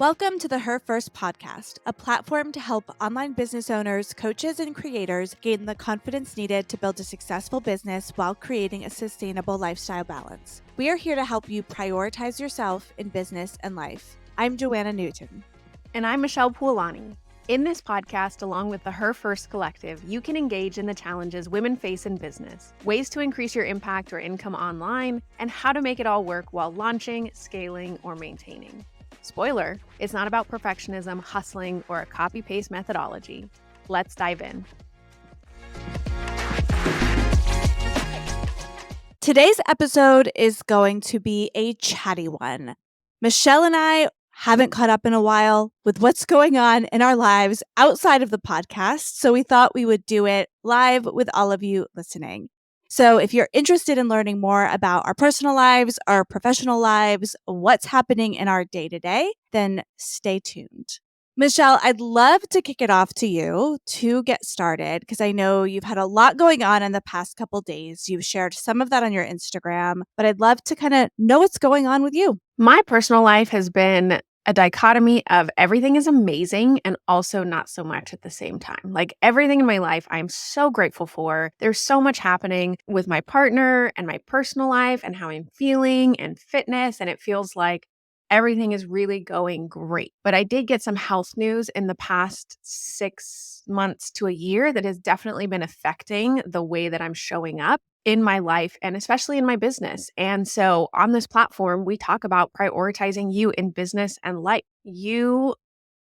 Welcome to the Her First podcast, a platform to help online business owners, coaches, and creators gain the confidence needed to build a successful business while creating a sustainable lifestyle balance. We are here to help you prioritize yourself in business and life. I'm Joanna Newton. And I'm Michelle Puolani. In this podcast, along with the Her First Collective, you can engage in the challenges women face in business, ways to increase your impact or income online, and how to make it all work while launching, scaling, or maintaining. Spoiler, it's not about perfectionism, hustling, or a copy-paste methodology. Let's dive in. Today's episode is going to be a chatty one. Michelle and I haven't caught up in a while with what's going on in our lives outside of the podcast, so we thought we would do it live with all of you listening. So if you're interested in learning more about our personal lives, our professional lives, what's happening in our day-to-day, then stay tuned. Michelle, I'd love to kick it off to you to get started because I know you've had a lot going on in the past couple days. You've shared some of that on your Instagram, but I'd love to kind of know what's going on with you. My personal life has been a dichotomy of everything is amazing and also not so much at the same time. Like everything in my life, I'm so grateful for. There's so much happening with my partner and my personal life and how I'm feeling and fitness. And it feels like everything is really going great. But I did get some health news in the past 6 months to a year that has definitely been affecting the way that I'm showing up in my life and especially in my business. And so on this platform, we talk about prioritizing you in business and life. You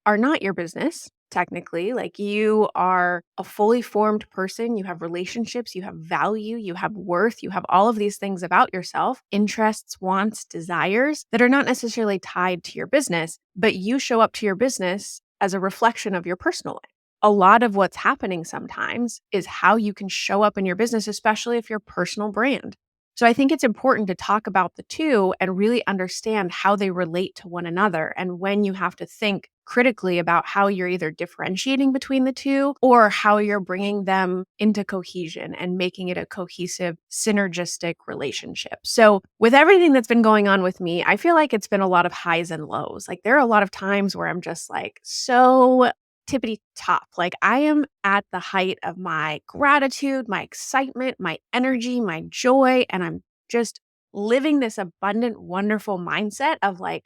are not your business, technically. Like you are a fully formed person. You have relationships, you have value, you have worth, you have all of these things about yourself, interests, wants, desires that are not necessarily tied to your business, but you show up to your business as a reflection of your personal life. A lot of what's happening sometimes is how you can show up in your business, especially if you're a personal brand. So I think it's important to talk about the two and really understand how they relate to one another and when you have to think critically about how you're either differentiating between the two or how you're bringing them into cohesion and making it a cohesive, synergistic relationship. So with everything that's been going on with me, I feel like it's been a lot of highs and lows. Like there are a lot of times where I'm just like so tippity top. Like I am at the height of my gratitude, my excitement, my energy, my joy, and I'm just living this abundant, wonderful mindset of like,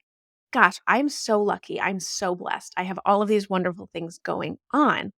gosh, I'm so lucky. I'm so blessed. I have all of these wonderful things going on.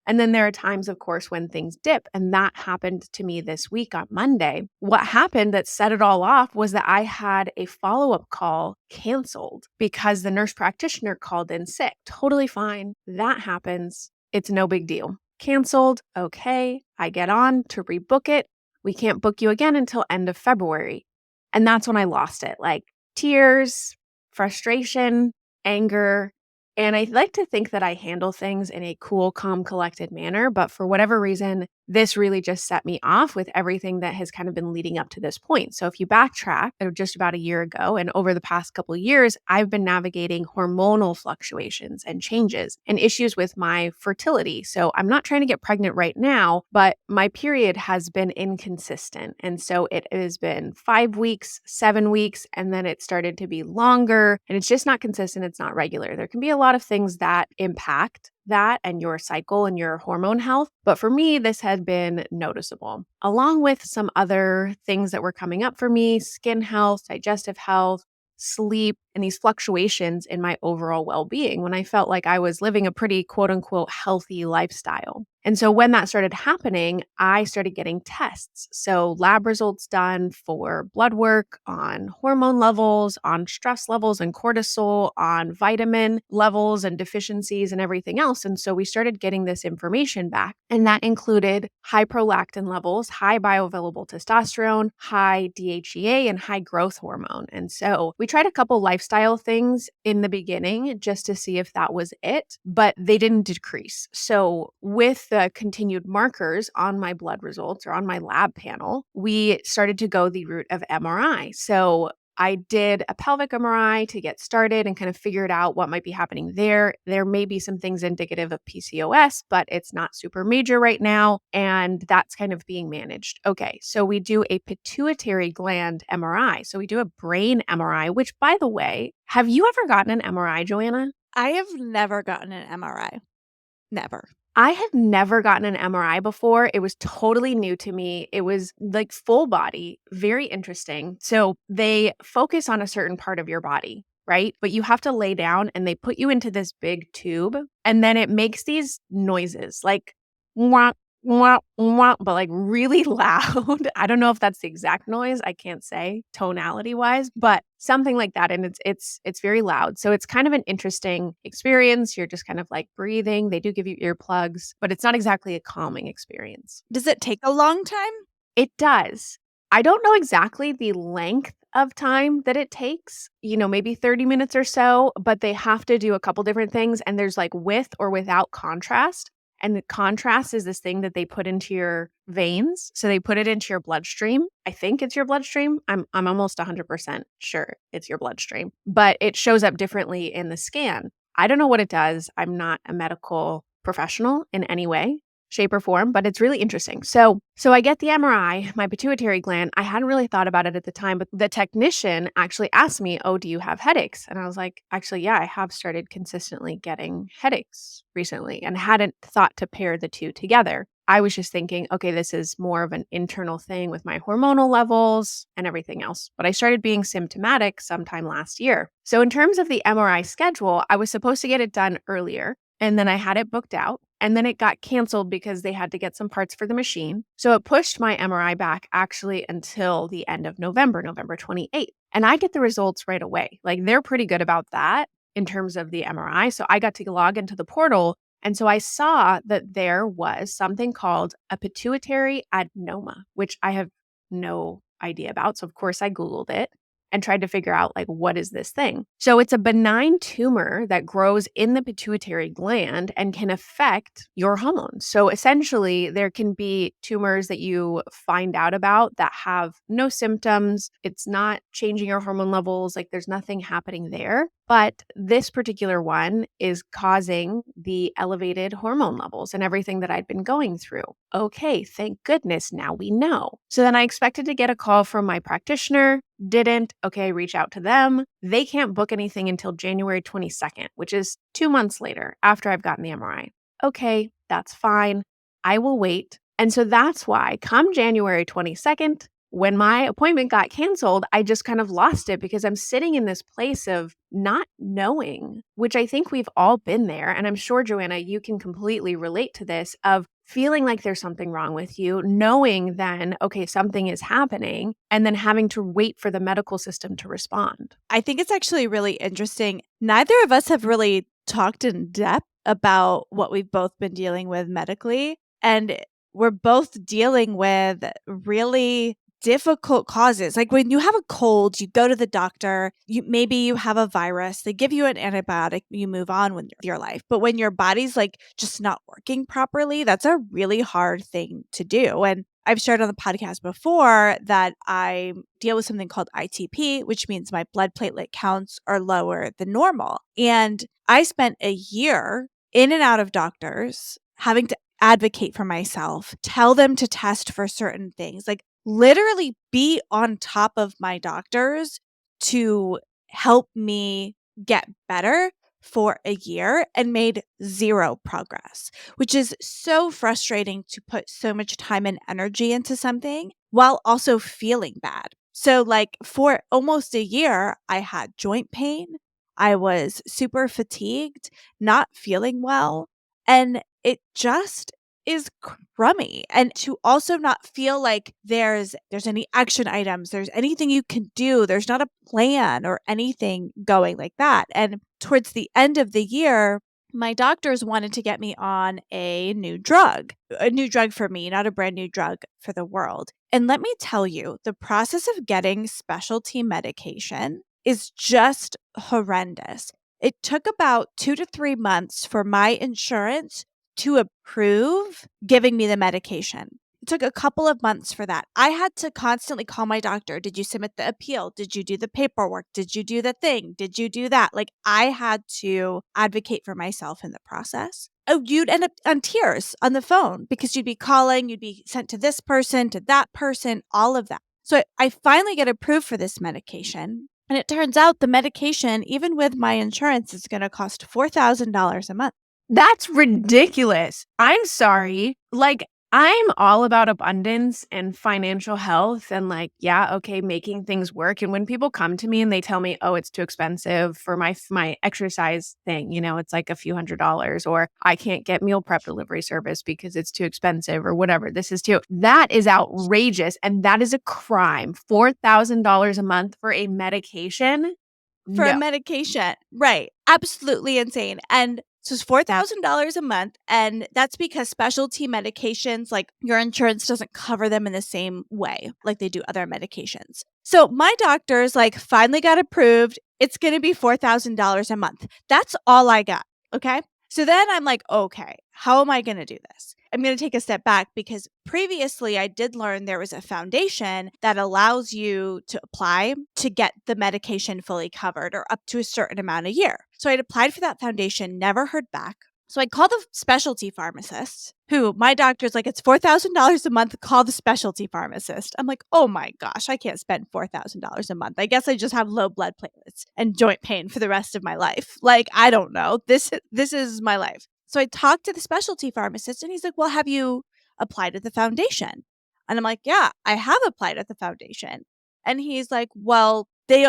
And then there are times, of course, when things dip. And that happened to me this week on Monday. What happened that set it all off was that I had a follow-up call canceled because the nurse practitioner called in sick. Totally fine. That happens. It's no big deal. Canceled. Okay. I get on to rebook it. We can't book you again until end of February. And that's when I lost it. Like tears, frustration, anger. And I like to think that I handle things in a cool, calm, collected manner. But for whatever reason, this really just set me off with everything that has kind of been leading up to this point. So if you backtrack just about a year ago and over the past couple of years, I've been navigating hormonal fluctuations and changes and issues with my fertility. So I'm not trying to get pregnant right now, but my period has been inconsistent. And so it has been 5 weeks, 7 weeks, and then it started to be longer. And it's just not consistent. It's not regular. There can be a lot of things that impact that and your cycle and your hormone health. But for me, this had been noticeable, along with some other things that were coming up for me: skin health, digestive health, sleep, and these fluctuations in my overall well-being when I felt like I was living a pretty quote unquote healthy lifestyle. And so when that started happening, I started getting tests. So lab results done for blood work on hormone levels, on stress levels and cortisol, on vitamin levels and deficiencies and everything else. And so we started getting this information back. And that included high prolactin levels, high bioavailable testosterone, high DHEA, and high growth hormone. And so we tried a couple lifestyle things in the beginning just to see if that was it, but they didn't decrease. So with the continued markers on my blood results or on my lab panel, we started to go the route of MRI. So I did a pelvic MRI to get started and kind of figured out what might be happening there. There may be some things indicative of PCOS, but it's not super major right now. And that's kind of being managed. Okay, so we do a pituitary gland MRI. So we do a brain MRI, which, by the way, have you ever gotten an MRI, Joanna? I have never gotten an MRI. Never. I had never gotten an MRI before. It was totally new to me. It was like full body, very interesting. So they focus on a certain part of your body, right? But you have to lay down and they put you into this big tube and then it makes these noises like wah, wah, wah, but like really loud. I don't know if that's the exact noise. I can't say tonality wise, but something like that. And it's very loud. So it's kind of an interesting experience. You're just kind of like breathing. They do give you earplugs, but it's not exactly a calming experience. Does it take a long time? It does. I don't know exactly the length of time that it takes, maybe 30 minutes or so, but they have to do a couple different things. And there's like with or without contrast. And the contrast is this thing that they put into your veins. So they put it into your bloodstream. I think it's your bloodstream. I'm almost 100% sure it's your bloodstream, but it shows up differently in the scan. I don't know what it does. I'm not a medical professional in any way, shape or form, but it's really interesting. So I get the MRI, my pituitary gland. I hadn't really thought about it at the time, but the technician actually asked me, "Oh, do you have headaches?" And I was like, "Actually, yeah, I have started consistently getting headaches recently," and hadn't thought to pair the two together. I was just thinking, okay, this is more of an internal thing with my hormonal levels and everything else. But I started being symptomatic sometime last year. So in terms of the MRI schedule, I was supposed to get it done earlier. And then I had it booked out. And then it got canceled because they had to get some parts for the machine. So it pushed my MRI back actually until the end of November, November 28th. And I get the results right away. Like they're pretty good about that in terms of the MRI. So I got to log into the portal. And so I saw that there was something called a pituitary adenoma, which I have no idea about. So of course I Googled it and tried to figure out like, what is this thing? So it's a benign tumor that grows in the pituitary gland and can affect your hormones. So essentially there can be tumors that you find out about that have no symptoms. It's not changing your hormone levels. Like there's nothing happening there. But this particular one is causing the elevated hormone levels and everything that I'd been going through. Okay, thank goodness now we know. So then I expected to get a call from my practitioner, didn't. Okay, reach out to them. They can't book anything until January 22nd, which is 2 months later after I've gotten the MRI. Okay, that's fine. I will wait. And so that's why come January 22nd, when my appointment got canceled, I just kind of lost it because I'm sitting in this place of not knowing, which I think we've all been there. And I'm sure, Joanna, you can completely relate to this of feeling like there's something wrong with you, knowing then, okay, something is happening, and then having to wait for the medical system to respond. I think it's actually really interesting. Neither of us have really talked in depth about what we've both been dealing with medically. And we're both dealing with really difficult causes. Like when you have a cold, you go to the doctor, maybe you have a virus, they give you an antibiotic, you move on with your life. But when your body's like just not working properly, that's a really hard thing to do. And I've shared on the podcast before that I deal with something called ITP, which means my blood platelet counts are lower than normal. And I spent a year in and out of doctors having to advocate for myself, tell them to test for certain things, like literally be on top of my doctors to help me get better for a year and made zero progress, which is so frustrating to put so much time and energy into something while also feeling bad. So, like, for almost a year, I had joint pain. I was super fatigued, not feeling well. And it just is crummy. And to also not feel like there's any action items, there's anything you can do, there's not a plan or anything going like that. And towards the end of the year, my doctors wanted to get me on a new drug for me, not a brand new drug for the world. And let me tell you, the process of getting specialty medication is just horrendous. It took about 2 to 3 months for my insurance to approve giving me the medication. took a couple of months for that. I had to constantly call my doctor. Did you submit the appeal? Did you do the paperwork? Did you do the thing? Did you do that? Like, I had to advocate for myself in the process. Oh, you'd end up on tears on the phone because you'd be calling, you'd be sent to this person, to that person, all of that. So I finally get approved for this medication. And it turns out the medication, even with my insurance, is going to cost $4,000 a month. That's ridiculous. I'm sorry. Like, I'm all about abundance and financial health and like, yeah, okay, making things work. And when people come to me and they tell me, "Oh, it's too expensive for my exercise thing," it's like a few $100s, or I can't get meal prep delivery service because it's too expensive or whatever. That is outrageous, and that is a crime. $4,000 a month for a medication? For a No. medication. Right. Absolutely insane. And so it's $4,000 a month. And that's because specialty medications, like your insurance doesn't cover them in the same way like they do other medications. So my doctor's like finally got approved. It's going to be $4,000 a month. That's all I got. Okay. So then I'm like, okay, how am I going to do this? I'm going to take a step back because previously I did learn there was a foundation that allows you to apply to get the medication fully covered or up to a certain amount a year. So I'd applied for that foundation, never heard back. So I called the specialty pharmacist, who my doctor's like, it's $4,000 a month. Call the specialty pharmacist. I'm like, oh my gosh, I can't spend $4,000 a month. I guess I just have low blood platelets and joint pain for the rest of my life. Like, I don't know. This is my life. So I talked to the specialty pharmacist and he's like, well, have you applied at the foundation? And I'm like, yeah, I have applied at the foundation. And he's like, well, they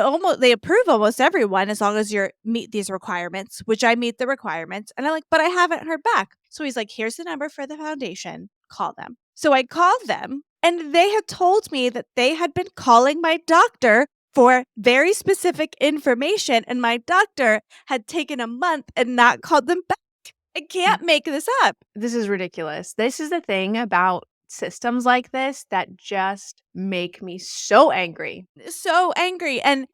approve almost everyone as long as you meet these requirements, which I meet the requirements. And I'm like, but I haven't heard back. So he's like, here's the number for the foundation. Call them. So I called them and they had told me that they had been calling my doctor for very specific information. And my doctor had taken a month and not called them back. I can't make this up. This is ridiculous. This is the thing about systems like this that just make me so angry. So angry. And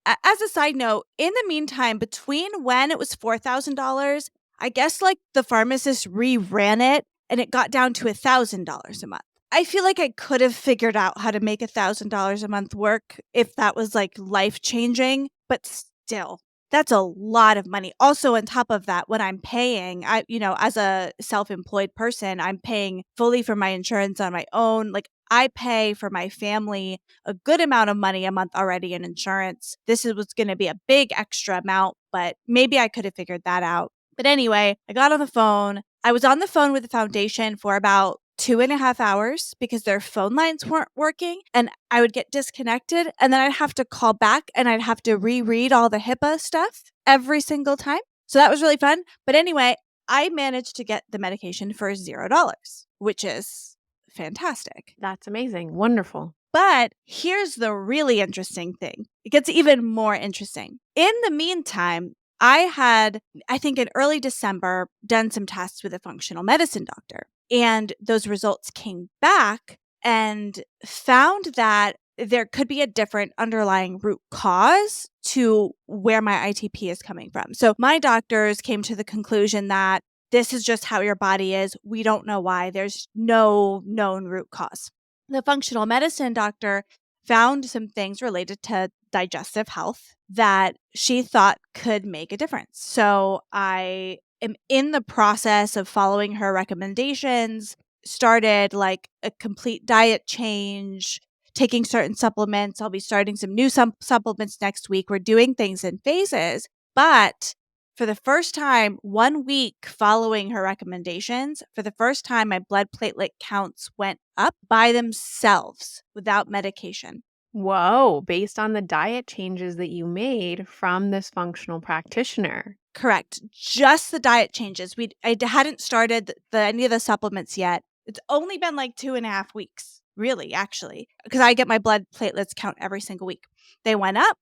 as a side note, in the meantime, between when it was $4,000, I guess like the pharmacist reran it and it got down to $1,000 a month. I feel like I could have figured out how to make $1,000 a month work if that was like life changing, but still, that's a lot of money. Also, on top of that, when I'm paying, as a self-employed person, I'm paying fully for my insurance on my own. Like, I pay for my family a good amount of money a month already in insurance. This was going to be a big extra amount, but maybe I could have figured that out. But anyway, I got on the phone. I was on the phone with the foundation for about 2.5 hours because their phone lines weren't working and I would get disconnected and then I'd have to call back and I'd have to reread all the HIPAA stuff every single time. So that was really fun. But anyway, I managed to get the medication for $0, which is fantastic. That's amazing. Wonderful. But here's the really interesting thing. It gets even more interesting. In the meantime, I had, I think in early December, done some tests with a functional medicine doctor. And those results came back and found that there could be a different underlying root cause to where my ITP is coming from. So my doctors came to the conclusion that this is just how your body is. We don't know why. There's no known root cause. The functional medicine doctor found some things related to digestive health that she thought could make a difference. So I am in the process of following her recommendations, started like a complete diet change, taking certain supplements. I'll be starting some new supplements next week. We're doing things in phases, but for the first time, 1 week following her recommendations, for the first time, my blood platelet counts went up by themselves without medication. Whoa, based on the diet changes that you made from this functional practitioner. Correct. Just the diet changes. I hadn't started any of the supplements yet. It's only been like 2.5 weeks, really, actually, because I get my blood platelets count every single week. They went up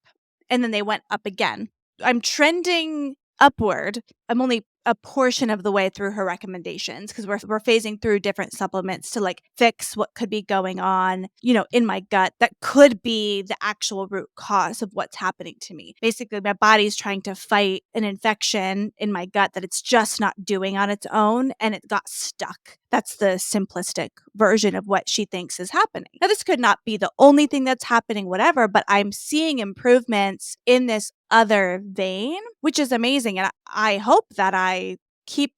and then they went up again. I'm trending upward. I'm only a portion of the way through her recommendations because we're phasing through different supplements to like fix what could be going on, in my gut that could be the actual root cause of what's happening to me. Basically, my body's trying to fight an infection in my gut that it's just not doing on its own and it got stuck. That's the simplistic version of what she thinks is happening. Now, this could not be the only thing that's happening, whatever, but I'm seeing improvements in this other vein, which is amazing. And I hope that I keep,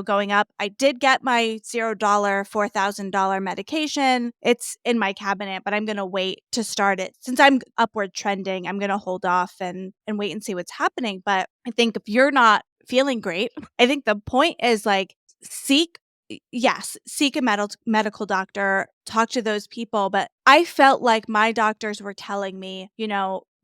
going up. I did get my $0, $4,000 medication. It's in my cabinet, but I'm going to wait to start it. Since I'm upward trending, I'm going to hold off and wait and see what's happening. But I think if you're not feeling great, I think the point is like seek seek a medical doctor, talk to those people. But I felt like my doctors were telling me,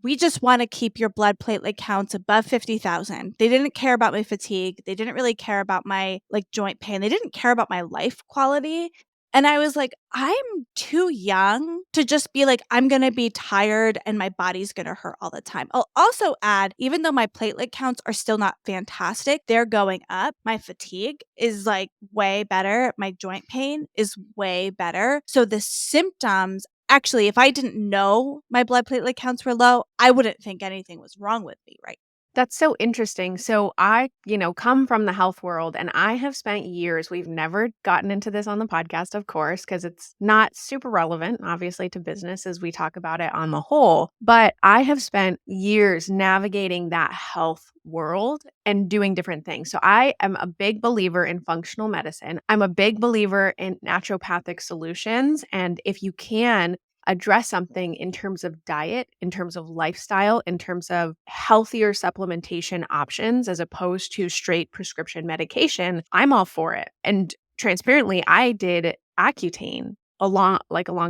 we just want to keep your blood platelet counts above 50,000. They didn't care about my fatigue. They didn't really care about my joint pain. They didn't care about my life quality. And I was like, I'm too young to just be like, I'm going to be tired and my body's going to hurt all the time. I'll also add, even though my platelet counts are still not fantastic, they're going up. My fatigue is like way better. My joint pain is way better. So the symptoms, actually, if I didn't know my blood platelet counts were low, I wouldn't think anything was wrong with me, right? That's so interesting. So I, come from the health world and I have spent years, we've never gotten into this on the podcast, of course, because it's not super relevant, obviously, to business as we talk about it on the whole. But I have spent years navigating that health world and doing different things. So I am a big believer in functional medicine. I'm a big believer in naturopathic solutions. And if you can address something in terms of diet, in terms of lifestyle, in terms of healthier supplementation options, as opposed to straight prescription medication, I'm all for it. And transparently, I did Accutane a long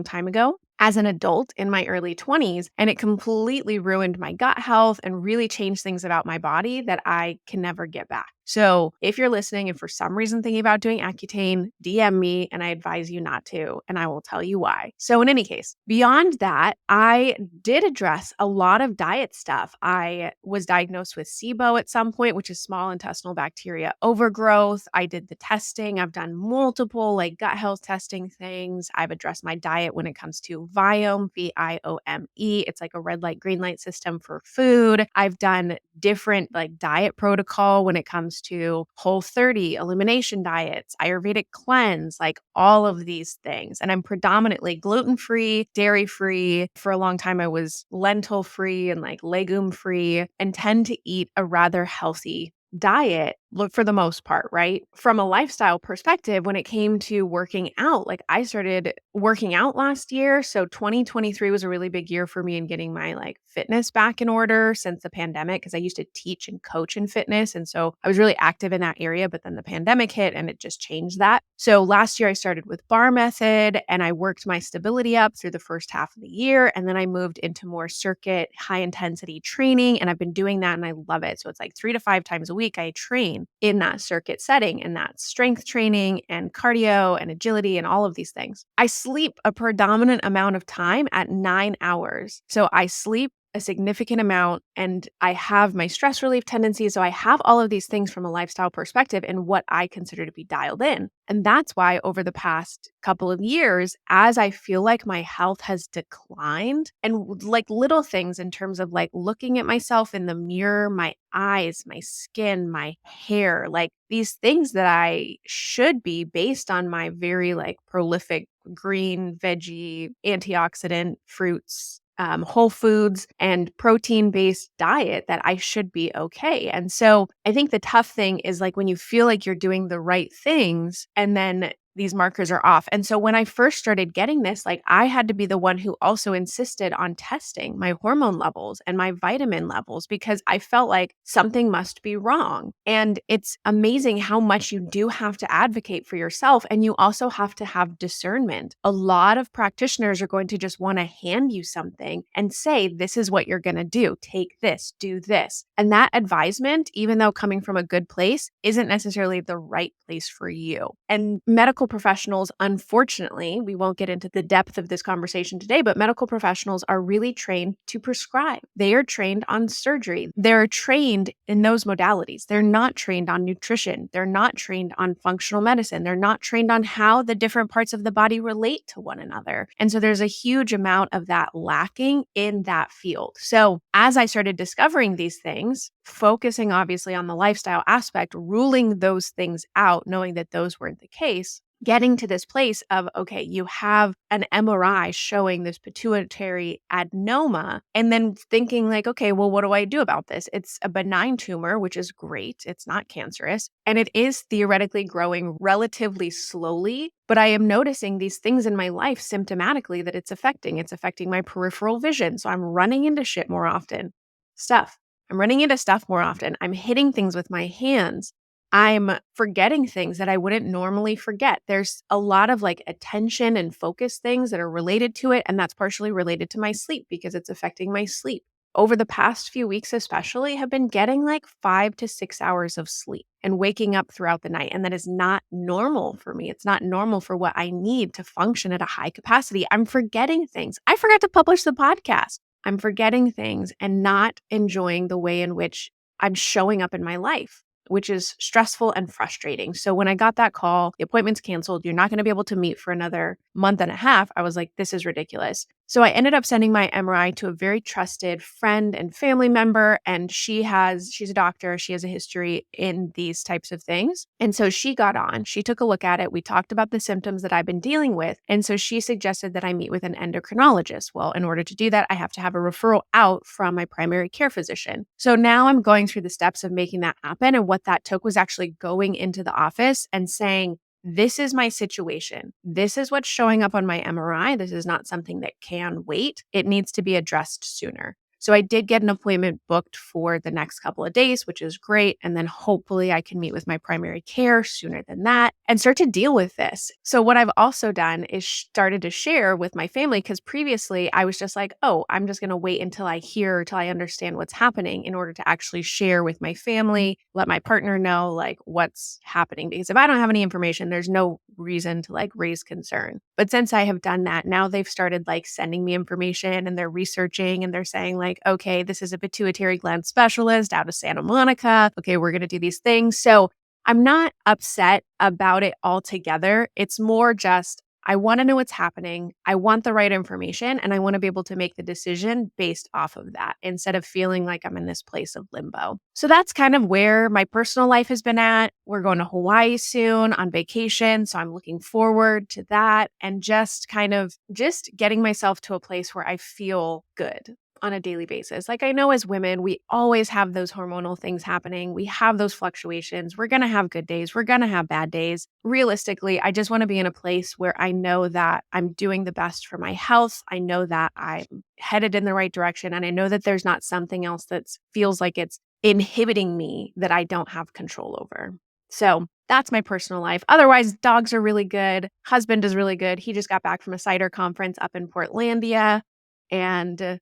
time ago as an adult in my early 20s, and it completely ruined my gut health and really changed things about my body that I can never get back. So if you're listening and for some reason thinking about doing Accutane, DM me and I advise you not to, and I will tell you why. So in any case, beyond that, I did address a lot of diet stuff. I was diagnosed with SIBO at some point, which is small intestinal bacteria overgrowth. I did the testing. I've done multiple gut health testing things. I've addressed my diet when it comes to Viome, Viome. It's like a red light, green light system for food. I've done different diet protocol when it comes to Whole30, elimination diets, Ayurvedic cleanse, all of these things. And I'm predominantly gluten-free, dairy-free. For a long time, I was lentil-free and legume-free and tend to eat a rather healthy diet, look for the most part, right? From a lifestyle perspective, when it came to working out, I started working out last year. So 2023 was a really big year for me in getting my fitness back in order since the pandemic, because I used to teach and coach in fitness. And so I was really active in that area, but then the pandemic hit and it just changed that. So last year I started with bar method and I worked my stability up through the first half of the year. And then I moved into more circuit, high intensity training. And I've been doing that and I love it. So it's 3 to 5 times a week I train in that circuit setting, and that's strength training and cardio and agility and all of these things. I sleep a predominant amount of time at 9 hours. So I sleep a significant amount and I have my stress relief tendencies. So I have all of these things from a lifestyle perspective and what I consider to be dialed in. And that's why over the past couple of years, as I feel like my health has declined and little things in terms of looking at myself in the mirror, my eyes, my skin, my hair, these things that I should be based on my very prolific green, veggie, antioxidant fruits, whole foods and protein-based diet, that I should be okay. And so I think the tough thing is when you feel like you're doing the right things and then these markers are off. And so when I first started getting this, I had to be the one who also insisted on testing my hormone levels and my vitamin levels because I felt like something must be wrong. And it's amazing how much you do have to advocate for yourself. And you also have to have discernment. A lot of practitioners are going to just want to hand you something and say, this is what you're going to do. Take this, do this. And that advisement, even though coming from a good place, isn't necessarily the right place for you. And medical professionals, unfortunately, we won't get into the depth of this conversation today, but medical professionals are really trained to prescribe. They are trained on surgery. They're trained in those modalities. They're not trained on nutrition. They're not trained on functional medicine. They're not trained on how the different parts of the body relate to one another. And so there's a huge amount of that lacking in that field. So as I started discovering these things, focusing obviously on the lifestyle aspect, ruling those things out, knowing that those weren't the case, getting to this place of, okay, you have an MRI showing this pituitary adenoma, and then thinking like, okay, well, what do I do about this? It's a benign tumor, which is great. It's not cancerous, and it is theoretically growing relatively slowly, but I am noticing these things in my life symptomatically that it's affecting. It's affecting my peripheral vision. So I'm running into shit more often. Stuff. I'm running into stuff more often. I'm hitting things with my hands. I'm forgetting things that I wouldn't normally forget. There's a lot of like attention and focus things that are related to it. And that's partially related to my sleep because it's affecting my sleep. Over the past few weeks, especially, have been getting like 5 to 6 hours of sleep and waking up throughout the night. And that is not normal for me. It's not normal for what I need to function at a high capacity. I'm forgetting things. I forgot to publish the podcast. I'm forgetting things and not enjoying the way in which I'm showing up in my life, which is stressful and frustrating. So when I got that call, the appointment's canceled, you're not going to be able to meet for another month and a half, I was like, this is ridiculous. So I ended up sending my MRI to a very trusted friend and family member. And she's a doctor. She has a history in these types of things. And so she got on, she took a look at it. We talked about the symptoms that I've been dealing with. And so she suggested that I meet with an endocrinologist. Well, in order to do that, I have to have a referral out from my primary care physician. So now I'm going through the steps of making that happen. And what that took was actually going into the office and saying, this is my situation. This is what's showing up on my MRI. This is not something that can wait. It needs to be addressed sooner. So I did get an appointment booked for the next couple of days, which is great. And then hopefully I can meet with my primary care sooner than that and start to deal with this. So what I've also done is started to share with my family, because previously I was just like, oh, I'm just going to wait until I hear, till I understand what's happening in order to actually share with my family, let my partner know like what's happening. Because if I don't have any information, there's no reason to like raise concern. But since I have done that, now they've started like sending me information and they're researching and they're saying like, okay, this is a pituitary gland specialist out of Santa Monica. Okay, we're going to do these things. So I'm not upset about it altogether. It's more just, I want to know what's happening. I want the right information and I want to be able to make the decision based off of that instead of feeling like I'm in this place of limbo. So that's kind of where my personal life has been at. We're going to Hawaii soon on vacation. So I'm looking forward to that and just getting myself to a place where I feel good on a daily basis. Like I know as women, we always have those hormonal things happening. We have those fluctuations. We're going to have good days. We're going to have bad days. Realistically, I just want to be in a place where I know that I'm doing the best for my health. I know that I'm headed in the right direction. And I know that there's not something else that feels like it's inhibiting me that I don't have control over. So that's my personal life. Otherwise, dogs are really good. Husband is really good. He just got back from a cider conference up in Portlandia. And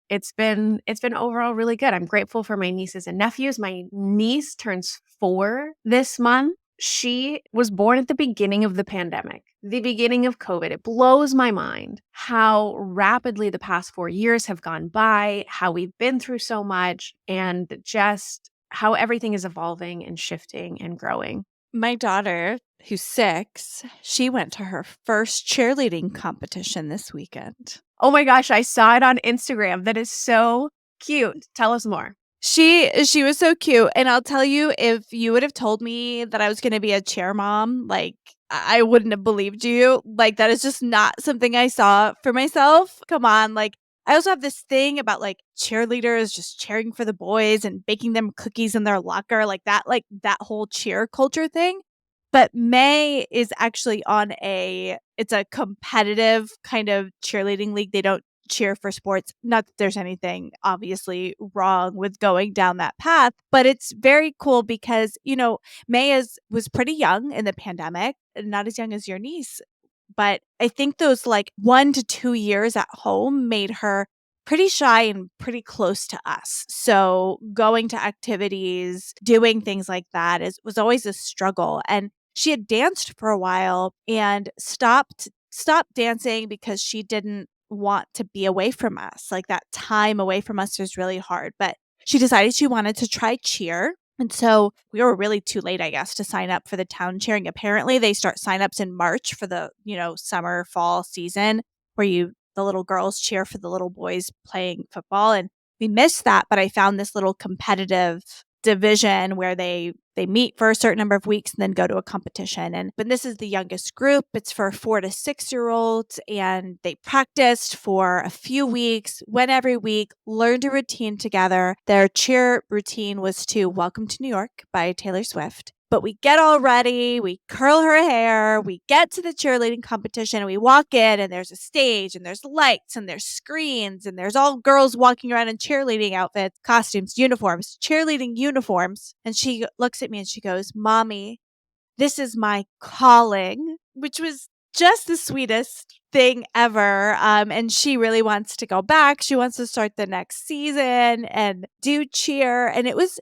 it's been overall really good. I'm grateful for my nieces and nephews. My niece turns 4 this month. She was born at the beginning of the pandemic, the beginning of COVID. It blows my mind how rapidly the past 4 years have gone by, how we've been through so much, and just how everything is evolving and shifting and growing. My daughter, who's 6, she went to her first cheerleading competition this weekend. Oh my gosh, I saw it on Instagram. That is so cute. Tell us more. She was so cute. And I'll tell you, if you would have told me that I was going to be a cheer mom, like I wouldn't have believed you. Like that is just not something I saw for myself. Come on. Like I also have this thing about like cheerleaders just cheering for the boys and baking them cookies in their locker, like that whole cheer culture thing. But May is actually on it's a competitive kind of cheerleading league. They don't cheer for sports. Not that there's anything obviously wrong with going down that path, but it's very cool because, May was pretty young in the pandemic, not as young as your niece. But I think those like 1 to 2 years at home made her pretty shy and pretty close to us. So going to activities, doing things like that was always a struggle. And she had danced for a while and stopped dancing because she didn't want to be away from us. Like that time away from us was really hard. But she decided she wanted to try cheer. And so we were really too late, I guess, to sign up for the town cheering. Apparently, they start signups in March for the, summer, fall season where the little girls cheer for the little boys playing football. And we missed that, but I found this little competitive division where they meet for a certain number of weeks and then go to a competition. And but this is the youngest group. It's for 4 to 6 year olds, and they practiced for a few weeks, went every week, learned a routine together. Their cheer routine was to Welcome to New York by Taylor Swift. But we get all ready, we curl her hair, we get to the cheerleading competition, and we walk in, and there's a stage, and there's lights, and there's screens, and there's all girls walking around in cheerleading outfits, costumes, uniforms, cheerleading uniforms. And she looks at me and she goes, "Mommy, this is my calling," which was just the sweetest thing ever. And she really wants to go back. She wants to start the next season and do cheer. And it was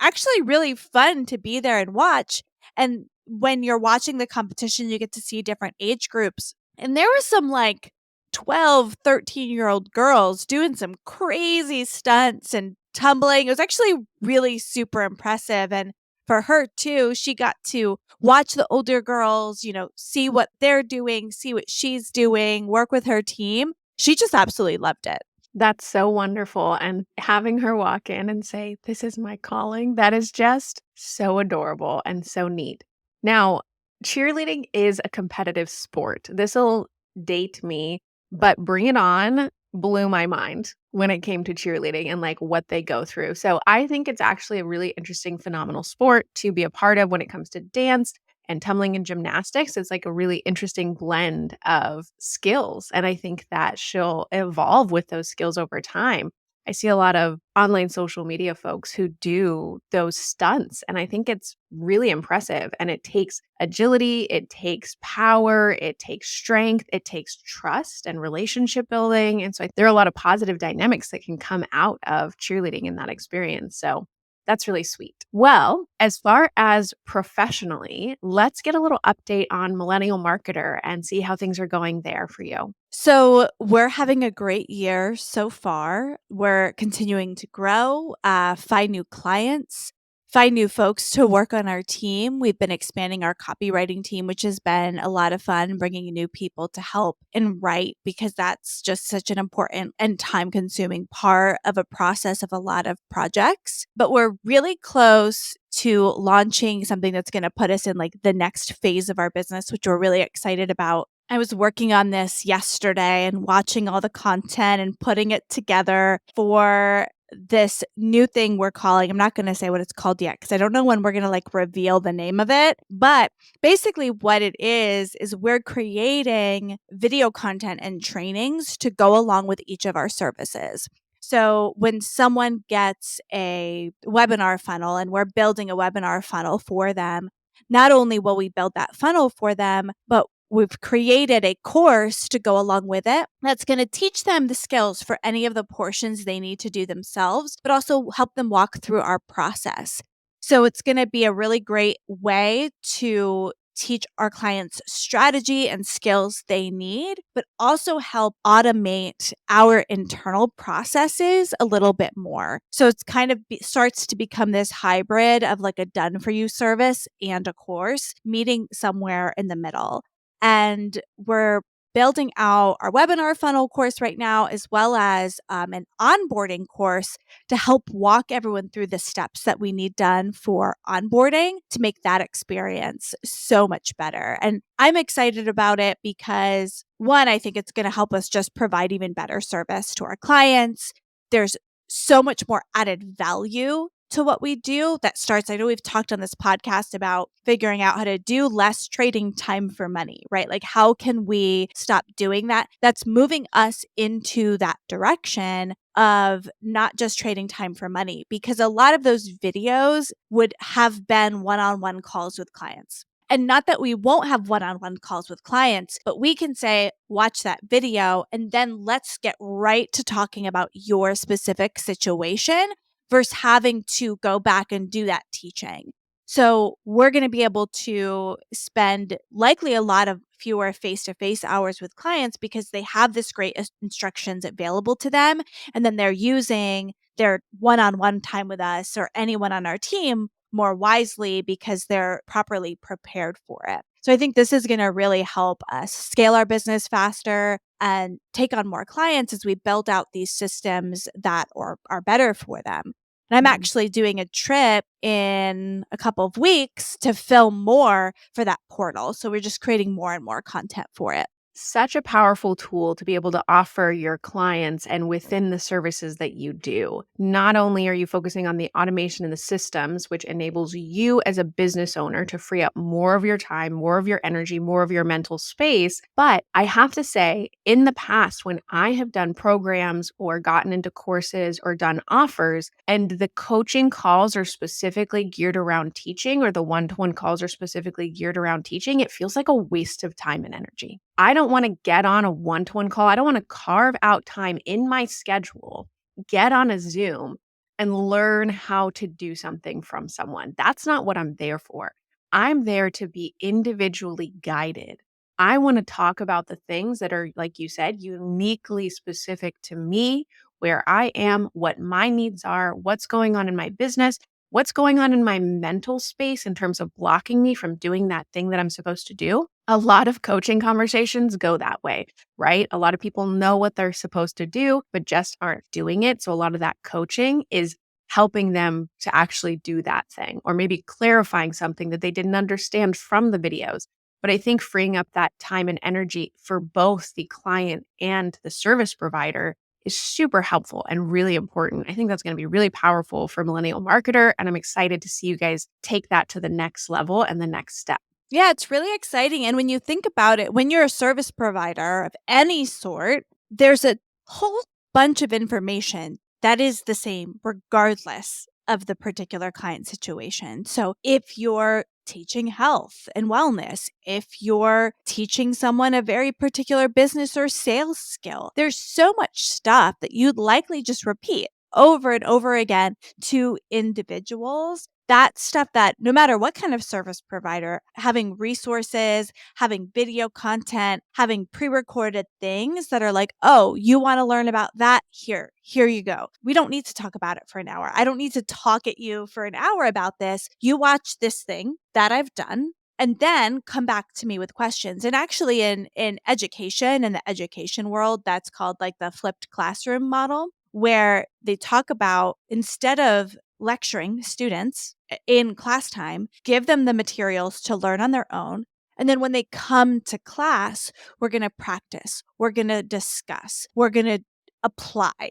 actually really fun to be there and watch. And when you're watching the competition, you get to see different age groups. And there were some like 12, 13-year-old girls doing some crazy stunts and tumbling. It was actually really super impressive. And for her too, she got to watch the older girls, see what they're doing, see what she's doing, work with her team. She just absolutely loved it. That's so wonderful, and having her walk in and say, "This is my calling," that is just so adorable and so neat. Now, cheerleading is a competitive sport. This'll date me, but Bring It On blew my mind when it came to cheerleading and, like, what they go through. So, I think it's actually a really interesting, phenomenal sport to be a part of when it comes to dance and tumbling and gymnastics. Is like a really interesting blend of skills. And I think that she'll evolve with those skills over time. I see a lot of online social media folks who do those stunts, and I think it's really impressive. And it takes agility, it takes power, it takes strength, it takes trust and relationship building. And so there are a lot of positive dynamics that can come out of cheerleading in that experience. So that's really sweet. Well, as far as professionally, let's get a little update on Millennial Marketer and see how things are going there for you. So we're having a great year so far. We're continuing to grow, find new clients, find new folks to work on our team. We've been expanding our copywriting team, which has been a lot of fun, bringing in new people to help and write, because that's just such an important and time consuming part of a process of a lot of projects. But we're really close to launching something that's going to put us in like the next phase of our business, which we're really excited about. I was working on this yesterday and watching all the content and putting it together for this new thing we're calling. I'm not going to say what it's called yet because I don't know when we're going to like reveal the name of it. But basically, what it is we're creating video content and trainings to go along with each of our services. So when someone gets a webinar funnel and we're building a webinar funnel for them, not only will we build that funnel for them, but we've created a course to go along with it that's going to teach them the skills for any of the portions they need to do themselves, but also help them walk through our process. So it's going to be a really great way to teach our clients strategy and skills they need, but also help automate our internal processes a little bit more. So it's kind of starts to become this hybrid of like a done for you service and a course meeting somewhere in the middle. And we're building out our webinar funnel course right now, as well as an onboarding course to help walk everyone through the steps that we need done for onboarding to make that experience so much better. And I'm excited about it because, one, I think it's going to help us just provide even better service to our clients. There's so much more added value to what we do that starts. I know we've talked on this podcast about figuring out how to do less trading time for money, right? Like, how can we stop doing that? That's moving us into that direction of not just trading time for money, because a lot of those videos would have been one-on-one calls with clients. And not that we won't have one-on-one calls with clients, but we can say, watch that video, and then let's get right to talking about your specific situation versus having to go back and do that teaching. So we're going to be able to spend likely a lot of fewer face-to-face hours with clients because they have this great instructions available to them. And then they're using their one-on-one time with us or anyone on our team more wisely because they're properly prepared for it. So I think this is going to really help us scale our business faster, and take on more clients as we build out these systems that are better for them. And I'm Mhm. actually doing a trip in a couple of weeks to film more for that portal. So we're just creating more and more content for it. Such a powerful tool to be able to offer your clients and within the services that you do. Not only are you focusing on the automation and the systems, which enables you as a business owner to free up more of your time, more of your energy, more of your mental space, but I have to say, in the past, when I have done programs or gotten into courses or done offers, and the coaching calls are specifically geared around teaching, or the one to one calls are specifically geared around teaching, it feels like a waste of time and energy. I don't want to get on a one to one call. I don't want to carve out time in my schedule, get on a Zoom and learn how to do something from someone. That's not what I'm there for. I'm there to be individually guided. I want to talk about the things that are, like you said, uniquely specific to me, where I am, what my needs are, what's going on in my business, what's going on in my mental space in terms of blocking me from doing that thing that I'm supposed to do. A lot of coaching conversations go that way, right? A lot of people know what they're supposed to do, but just aren't doing it. So a lot of that coaching is helping them to actually do that thing, or maybe clarifying something that they didn't understand from the videos. But I think freeing up that time and energy for both the client and the service provider is super helpful and really important. I think that's going to be really powerful for Millennial Marketer. And I'm excited to see you guys take that to the next level and the next step. Yeah, it's really exciting. And when you think about it, when you're a service provider of any sort, there's a whole bunch of information that is the same regardless of the particular client situation. So if you're teaching health and wellness, if you're teaching someone a very particular business or sales skill, there's so much stuff that you'd likely just repeat over and over again to individuals. That stuff that no matter what kind of service provider, having resources, having video content, having pre-recorded things that are like, oh, you want to learn about that? Here you go. We don't need to talk about it for an hour. I don't need to talk at you for an hour about this. You watch this thing that I've done and then come back to me with questions. And actually in education, in the education world, that's called like the flipped classroom model, where they talk about instead of lecturing students in class time, give them the materials to learn on their own. And then when they come to class, we're going to practice, we're going to discuss, we're going to apply,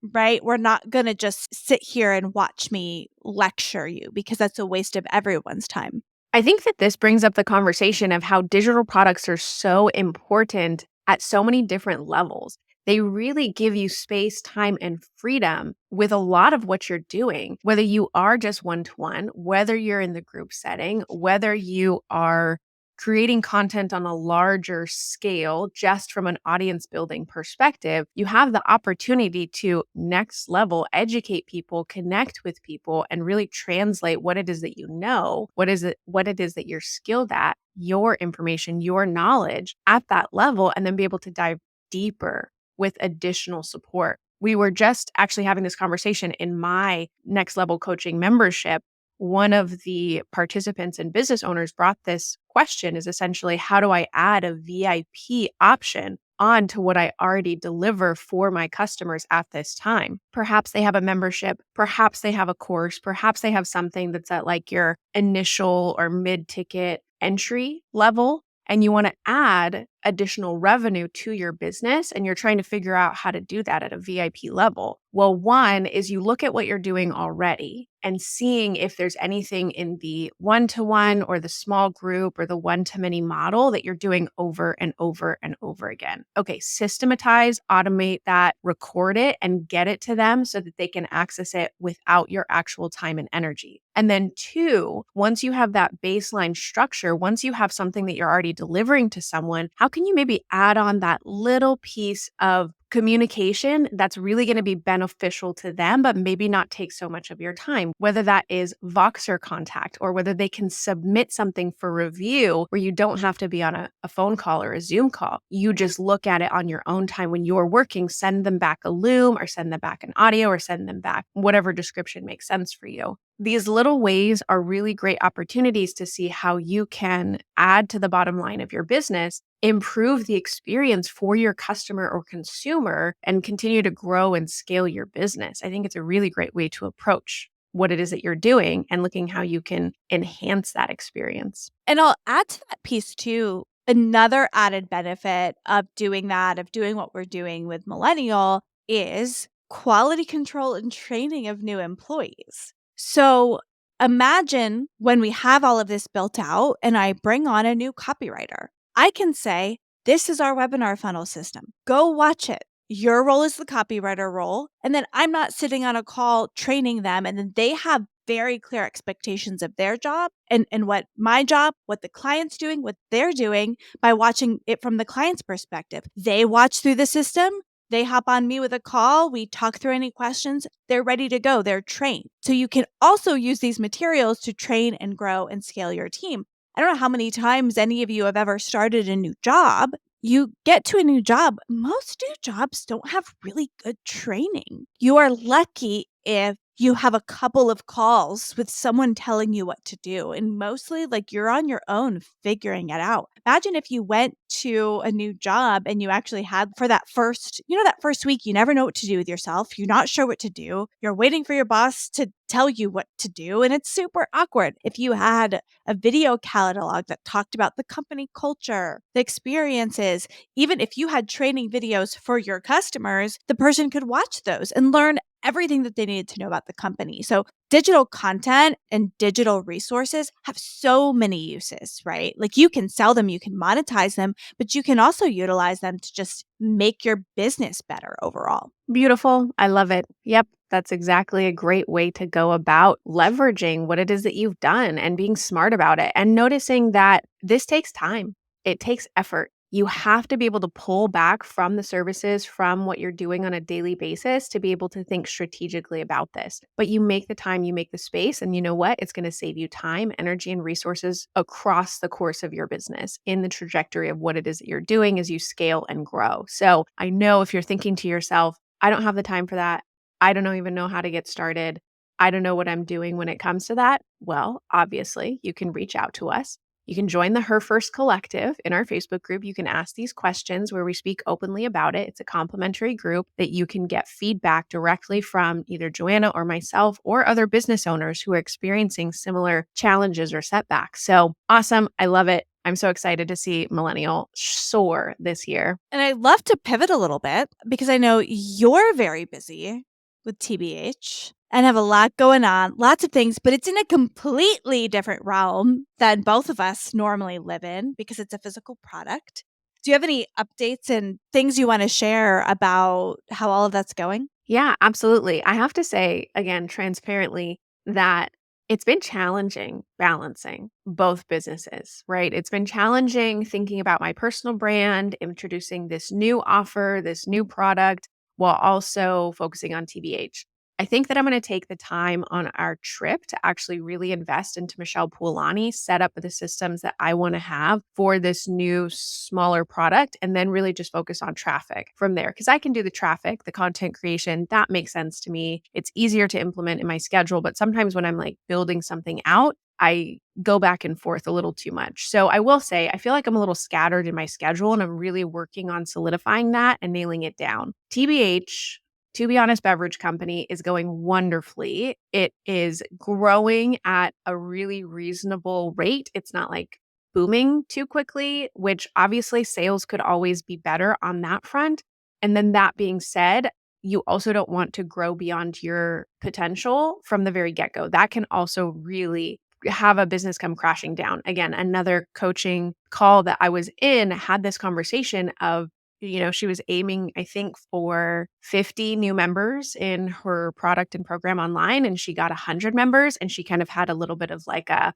right? We're not going to just sit here and watch me lecture you because that's a waste of everyone's time. I think that this brings up the conversation of how digital products are so important at so many different levels. They really give you space, time, and freedom with a lot of what you're doing, whether you are just one to one, whether you're in the group setting, whether you are creating content on a larger scale, just from an audience building perspective. You have the opportunity to next level educate people, connect with people, and really translate what it is that you know, what it is that you're skilled at, your information, your knowledge at that level, and then be able to dive deeper with additional support. We were just actually having this conversation in my next level coaching membership. One of the participants and business owners brought this question, is essentially, how do I add a VIP option onto what I already deliver for my customers at this time? Perhaps they have a membership, perhaps they have a course, perhaps they have something that's at like your initial or mid-ticket entry level, and you want to add additional revenue to your business, and you're trying to figure out how to do that at a VIP level. Well, one is you look at what you're doing already and seeing if there's anything in the one-to-one or the small group or the one-to-many model that you're doing over and over and over again. Okay, systematize, automate that, record it, and get it to them so that they can access it without your actual time and energy. And then two, once you have that baseline structure, once you have something that you're already delivering to someone, how can you maybe add on that little piece of communication that's really going to be beneficial to them, but maybe not take so much of your time, whether that is Voxer contact or whether they can submit something for review where you don't have to be on a phone call or a Zoom call. You just look at it on your own time when you're working, send them back a Loom or send them back an audio or send them back whatever description makes sense for you. These little ways are really great opportunities to see how you can add to the bottom line of your business, improve the experience for your customer or consumer, and continue to grow and scale your business. I think it's a really great way to approach what it is that you're doing and looking how you can enhance that experience. And I'll add to that piece too. Another added benefit of doing that, of doing what we're doing with Millennial, is quality control and training of new employees. So imagine when we have all of this built out and I bring on a new copywriter. I can say, this is our webinar funnel system. Go watch it. Your role is the copywriter role. And then I'm not sitting on a call training them. And then they have very clear expectations of their job and what my job, what the client's doing, what they're doing by watching it from the client's perspective. They watch through the system. They hop on me with a call. We talk through any questions. They're ready to go. They're trained. So you can also use these materials to train and grow and scale your team. I don't know how many times any of you have ever started a new job. You get to a new job. Most new jobs don't have really good training. You are lucky if you have a couple of calls with someone telling you what to do. And mostly, like, you're on your own figuring it out. Imagine if you went to a new job and you actually had for that first, that first week, you never know what to do with yourself. You're not sure what to do. You're waiting for your boss to tell you what to do. And it's super awkward. If you had a video catalog that talked about the company culture, the experiences, even if you had training videos for your customers, the person could watch those and learn everything that they needed to know about the company. So digital content and digital resources have so many uses, right? Like, you can sell them, you can monetize them, but you can also utilize them to just make your business better overall. Beautiful. I love it. Yep. That's exactly a great way to go about leveraging what it is that you've done and being smart about it and noticing that this takes time. It takes effort. You have to be able to pull back from the services, from what you're doing on a daily basis to be able to think strategically about this. But you make the time, you make the space, and you know what? It's going to save you time, energy, and resources across the course of your business in the trajectory of what it is that you're doing as you scale and grow. So I know if you're thinking to yourself, I don't have the time for that. I don't even know how to get started. I don't know what I'm doing when it comes to that. Well, obviously, you can reach out to us. You can join the Her First Collective in our Facebook group. You can ask these questions where we speak openly about it. It's a complimentary group that you can get feedback directly from either Joanna or myself or other business owners who are experiencing similar challenges or setbacks. So awesome. I love it. I'm so excited to see Millennial soar this year. And I'd love to pivot a little bit because I know you're very busy with TBH and have a lot going on, lots of things, but it's in a completely different realm than both of us normally live in because it's a physical product. Do you have any updates and things you want to share about how all of that's going? Yeah, absolutely. I have to say, again, transparently, that it's been challenging balancing both businesses, right? It's been challenging thinking about my personal brand, introducing this new offer, this new product, while also focusing on TBH. I think that I'm going to take the time on our trip to actually really invest into Michelle Poolani, set up the systems that I want to have for this new smaller product, and then really just focus on traffic from there. Because I can do the traffic, the content creation, that makes sense to me. It's easier to implement in my schedule. But sometimes when I'm like building something out, I go back and forth a little too much. So I will say, I feel like I'm a little scattered in my schedule and I'm really working on solidifying that and nailing it down. TBH, To Be Honest Beverage Company, is going wonderfully. It is growing at a really reasonable rate. It's not like booming too quickly, which obviously sales could always be better on that front. And then that being said, you also don't want to grow beyond your potential from the very get-go. That can also really have a business come crashing down. Again, another coaching call that I was in had this conversation of, she was aiming, I think, for 50 new members in her product and program online, and she got 100 members, and she kind of had a little bit of like a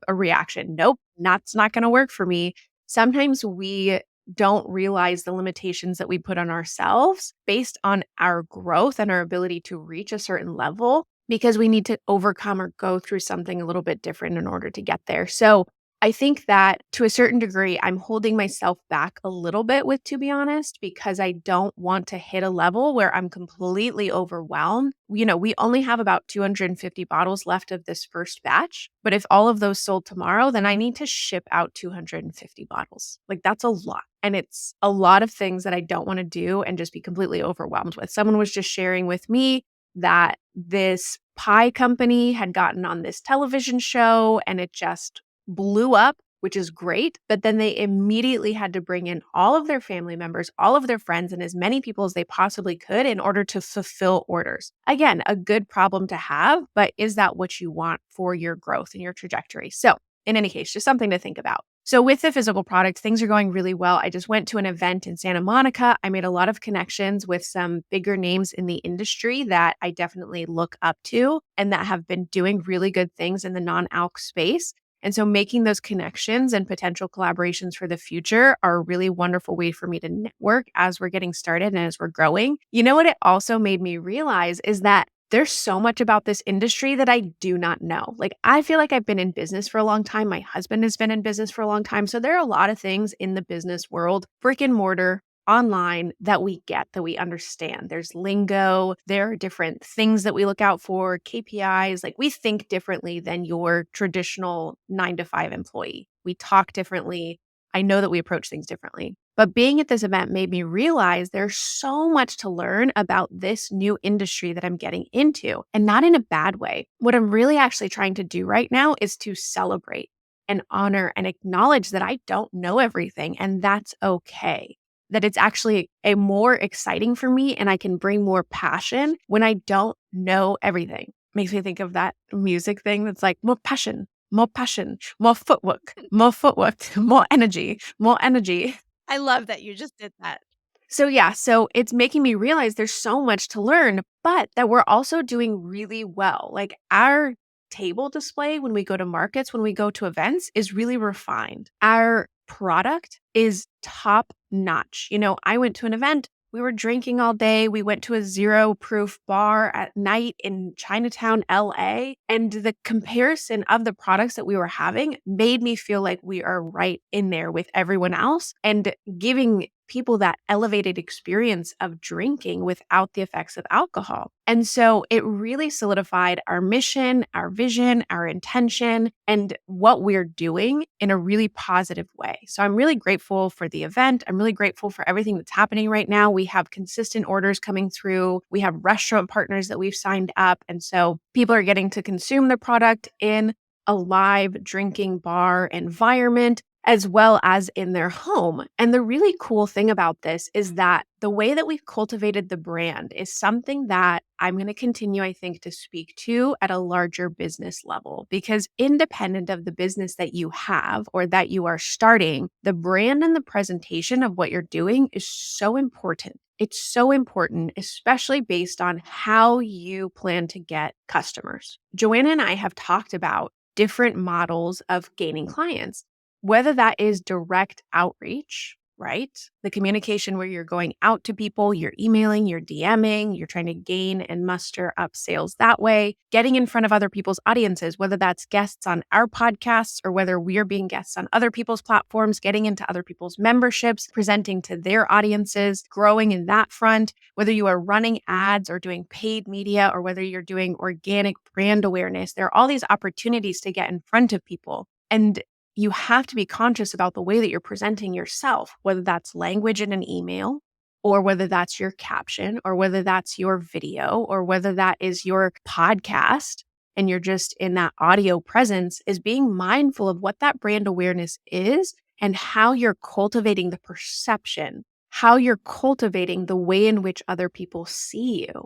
reaction. Nope, that's not going to work for me. Sometimes we don't realize the limitations that we put on ourselves based on our growth and our ability to reach a certain level because we need to overcome or go through something a little bit different in order to get there. So I think that to a certain degree, I'm holding myself back a little bit with, to be honest, because I don't want to hit a level where I'm completely overwhelmed. We only have about 250 bottles left of this first batch, but if all of those sold tomorrow, then I need to ship out 250 bottles. Like that's a lot. And it's a lot of things that I don't want to do and just be completely overwhelmed with. Someone was just sharing with me that this pie company had gotten on this television show and it just blew up, which is great. But then they immediately had to bring in all of their family members, all of their friends, and as many people as they possibly could in order to fulfill orders. Again, a good problem to have, but is that what you want for your growth and your trajectory? So, in any case, just something to think about. So with the physical product, things are going really well. I just went to an event in Santa Monica. I made a lot of connections with some bigger names in the industry that I definitely look up to and that have been doing really good things in the non-alc space. And so making those connections and potential collaborations for the future are a really wonderful way for me to network as we're getting started and as we're growing. You know what it also made me realize is that there's so much about this industry that I do not know. Like, I feel like I've been in business for a long time. My husband has been in business for a long time. So there are a lot of things in the business world, brick and mortar, online, that we get, that we understand. There's lingo, there are different things that we look out for, KPIs. Like, we think differently than your traditional 9 to 5 employee. We talk differently. I know that we approach things differently. But being at this event made me realize there's so much to learn about this new industry that I'm getting into, and not in a bad way. What I'm really actually trying to do right now is to celebrate and honor and acknowledge that I don't know everything, and that's okay. That it's actually a more exciting for me and I can bring more passion when I don't know everything. Makes me think of that music thing that's like more passion, more passion, more footwork, more energy, more energy. I love that you just did that. So it's making me realize there's so much to learn, but that we're also doing really well. Like, our table display when we go to markets, when we go to events, is really refined. Our product is top notch. I went to an event, we were drinking all day. We went to a zero proof bar at night in Chinatown, LA. And the comparison of the products that we were having made me feel like we are right in there with everyone else and giving people that elevated experience of drinking without the effects of alcohol. And so it really solidified our mission, our vision, our intention, and what we're doing in a really positive way. So I'm really grateful for the event. I'm really grateful for everything that's happening right now. We have consistent orders coming through. We have restaurant partners that we've signed up. And so people are getting to consume the product in a live drinking bar environment, as well as in their home. And the really cool thing about this is that the way that we've cultivated the brand is something that I'm going to continue, I think, to speak to at a larger business level, because independent of the business that you have or that you are starting, the brand and the presentation of what you're doing is so important. It's so important, especially based on how you plan to get customers. Joanna and I have talked about different models of gaining clients. Whether that is direct outreach, right? The communication where you're going out to people, you're emailing, you're DMing, you're trying to gain and muster up sales that way, getting in front of other people's audiences, whether that's guests on our podcasts or whether we're being guests on other people's platforms, getting into other people's memberships, presenting to their audiences, growing in that front, whether you are running ads or doing paid media or whether you're doing organic brand awareness, there are all these opportunities to get in front of people. And you have to be conscious about the way that you're presenting yourself, whether that's language in an email, or whether that's your caption, or whether that's your video, or whether that is your podcast, and you're just in that audio presence, is being mindful of what that brand awareness is and how you're cultivating the perception, how you're cultivating the way in which other people see you.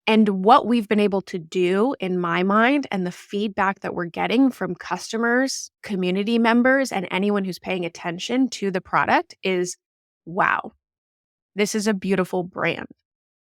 And what we've been able to do, in my mind, and the feedback that we're getting from customers, community members, and anyone who's paying attention to the product is, wow, this is a beautiful brand.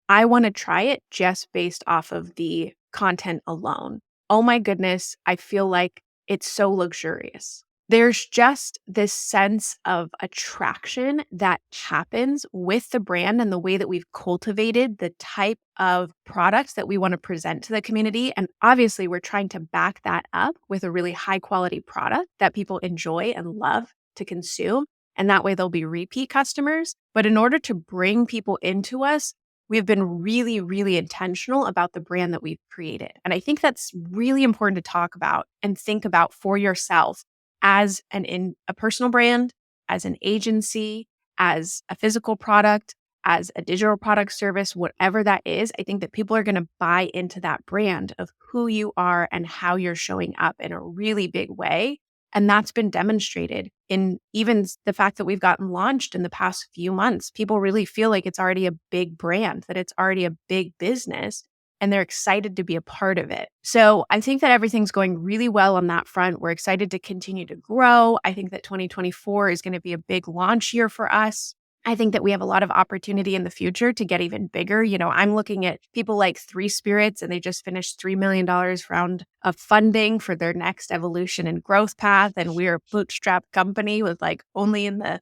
I want to try it just based off of the content alone. Oh my goodness, I feel like it's so luxurious. there's just this sense of attraction that happens with the brand and the way that we've cultivated the type of products that we want to present to the community. And obviously, we're trying to back that up with a really high quality product that people enjoy and love to consume. And that way, they'll be repeat customers. But in order to bring people into us, we've been really, really intentional about the brand that we've created. And I think that's really important to talk about and think about for yourself as a personal brand, as an agency, as a physical product, as a digital product service, whatever that is. I think that people are going to buy into that brand of who you are and how you're showing up in a really big way. And that's been demonstrated in even the fact that we've gotten launched in the past few months. People really feel like it's already a big brand, that it's already a big business, and they're excited to be a part of it. So I think that everything's going really well on that front. We're excited to continue to grow. I think that 2024 is going to be a big launch year for us. I think that we have a lot of opportunity in the future to get even bigger. I'm looking at people like Three Spirits, and they just finished $3 million round of funding for their next evolution and growth path. And we're a bootstrap company with only in the,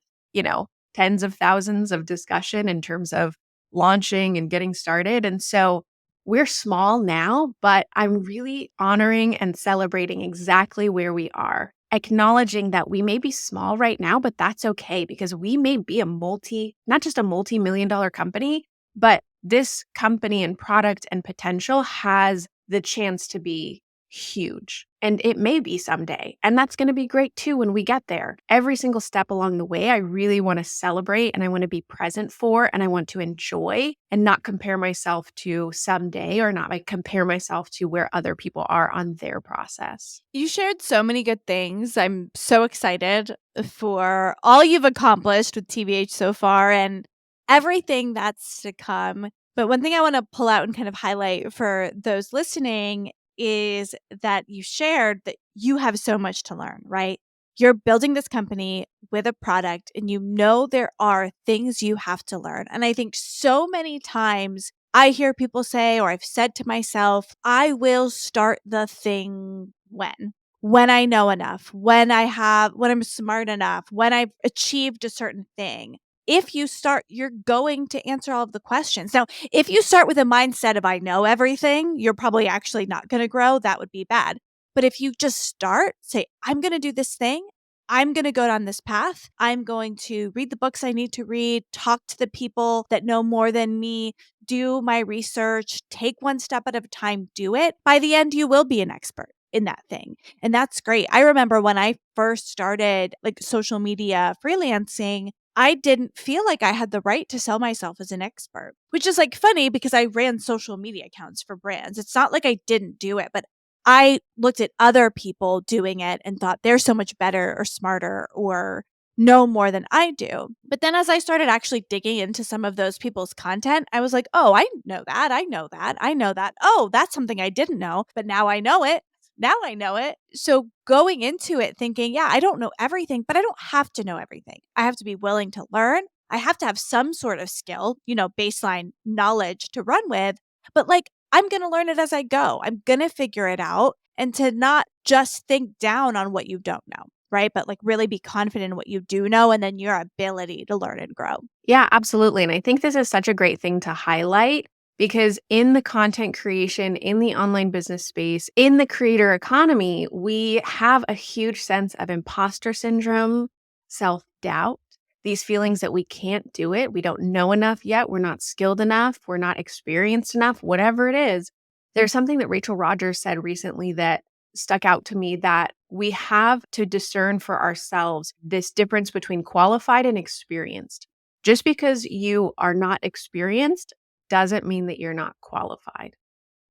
tens of thousands of discussion in terms of launching and getting started. And so we're small now, but I'm really honoring and celebrating exactly where we are, acknowledging that we may be small right now, but that's okay because we may be not just a multi-million dollar company, but this company and product and potential has the chance to be huge. And it may be someday. And that's going to be great too when we get there. Every single step along the way, I really want to celebrate and I want to be present for and I want to enjoy and not compare myself to someday or not compare myself to where other people are on their process. You shared so many good things. I'm so excited for all you've accomplished with TBH so far and everything that's to come. But one thing I want to pull out and kind of highlight for those listening is that you shared that you have so much to learn, right? You're building this company with a product and you know there are things you have to learn. And I think so many times I hear people say, or I've said to myself, I will start the thing when I know enough, when I'm smart enough, when I've achieved a certain thing. If you start, you're going to answer all of the questions. Now, if you start with a mindset of I know everything, you're probably actually not going to grow. That would be bad. But if you just start, say, I'm going to do this thing, I'm going to go down this path. I'm going to read the books I need to read, talk to the people that know more than me, do my research, take one step at a time, do it. By the end, you will be an expert in that thing. And that's great. I remember when I first started social media freelancing, I didn't feel like I had the right to sell myself as an expert, which is funny because I ran social media accounts for brands. It's not like I didn't do it, but I looked at other people doing it and thought they're so much better or smarter or know more than I do. But then as I started actually digging into some of those people's content, I was like, oh, I know that. I know that. I know that. Oh, that's something I didn't know, but now I know it. Now I know it. So going into it thinking, yeah, I don't know everything, but I don't have to know everything. I have to be willing to learn. I have to have some sort of skill, baseline knowledge to run with. But I'm going to learn it as I go. I'm going to figure it out and to not just think down on what you don't know, right? But really be confident in what you do know and then your ability to learn and grow. Yeah, absolutely. And I think this is such a great thing to highlight because in the content creation, in the online business space, in the creator economy, we have a huge sense of imposter syndrome, self-doubt, these feelings that we can't do it. We don't know enough yet. We're not skilled enough. We're not experienced enough, whatever it is. There's something that Rachel Rogers said recently that stuck out to me, that we have to discern for ourselves this difference between qualified and experienced. Just because you are not experienced doesn't mean that you're not qualified.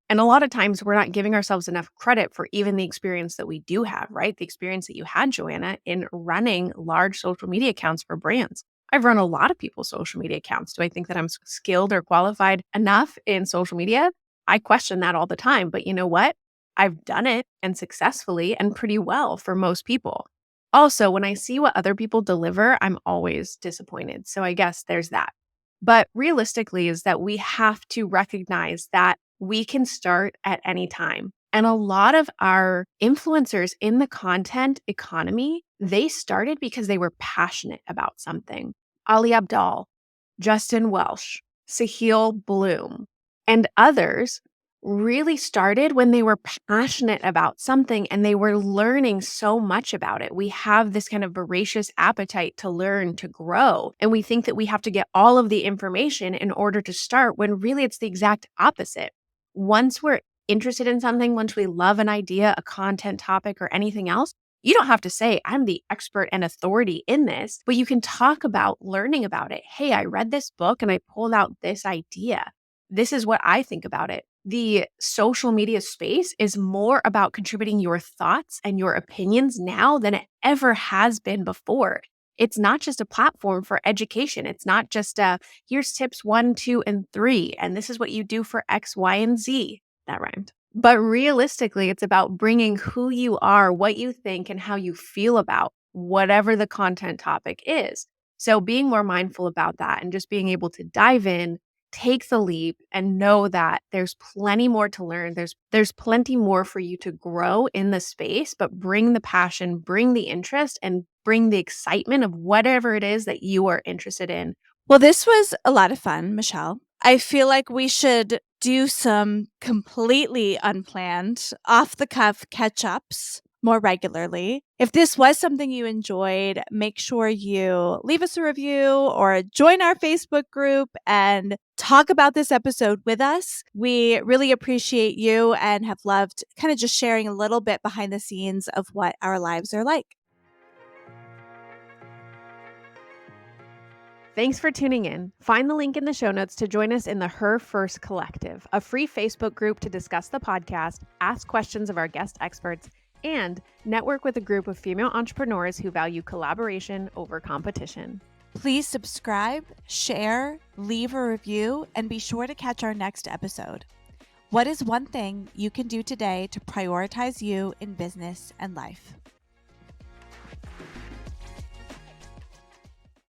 And a lot of times we're not giving ourselves enough credit for even the experience that we do have, right? The experience that you had, Joanna, in running large social media accounts for brands. I've run a lot of people's social media accounts. Do I think that I'm skilled or qualified enough in social media? I question that all the time. But you know what? I've done it and successfully and pretty well for most people. Also, when I see what other people deliver, I'm always disappointed. So I guess there's that. But realistically is that we have to recognize that we can start at any time. And a lot of our influencers in the content economy, they started because they were passionate about something. Ali Abdaal, Justin Welsh, Sahil Bloom, and others really started when they were passionate about something and they were learning so much about it. We have this kind of voracious appetite to learn, to grow, and we think that we have to get all of the information in order to start when really it's the exact opposite. Once we're interested in something, once we love an idea, a content topic, or anything else, you don't have to say, I'm the expert and authority in this, but you can talk about learning about it. Hey, I read this book and I pulled out this idea. This is what I think about it. The social media space is more about contributing your thoughts and your opinions now than it ever has been before. It's not just a platform for education. It's not just here's tips 1, 2, and 3, and this is what you do for X, Y, and Z. That rhymed. But realistically, it's about bringing who you are, what you think, and how you feel about whatever the content topic is. So being more mindful about that and just being able to dive in, take the leap, and know that there's plenty more to learn. There's plenty more for you to grow in the space, but bring the passion, bring the interest, and bring the excitement of whatever it is that you are interested in. Well, this was a lot of fun, Michelle. I feel like we should do some completely unplanned, off the cuff catch ups more regularly. If this was something you enjoyed, make sure you leave us a review or join our Facebook group and talk about this episode with us. We really appreciate you and have loved kind of just sharing a little bit behind the scenes of what our lives are like. Thanks for tuning in. Find the link in the show notes to join us in the Her First Collective, a free Facebook group to discuss the podcast, ask questions of our guest experts, and network with a group of female entrepreneurs who value collaboration over competition. Please subscribe, share, leave a review, and be sure to catch our next episode. What is one thing you can do today to prioritize you in business and life?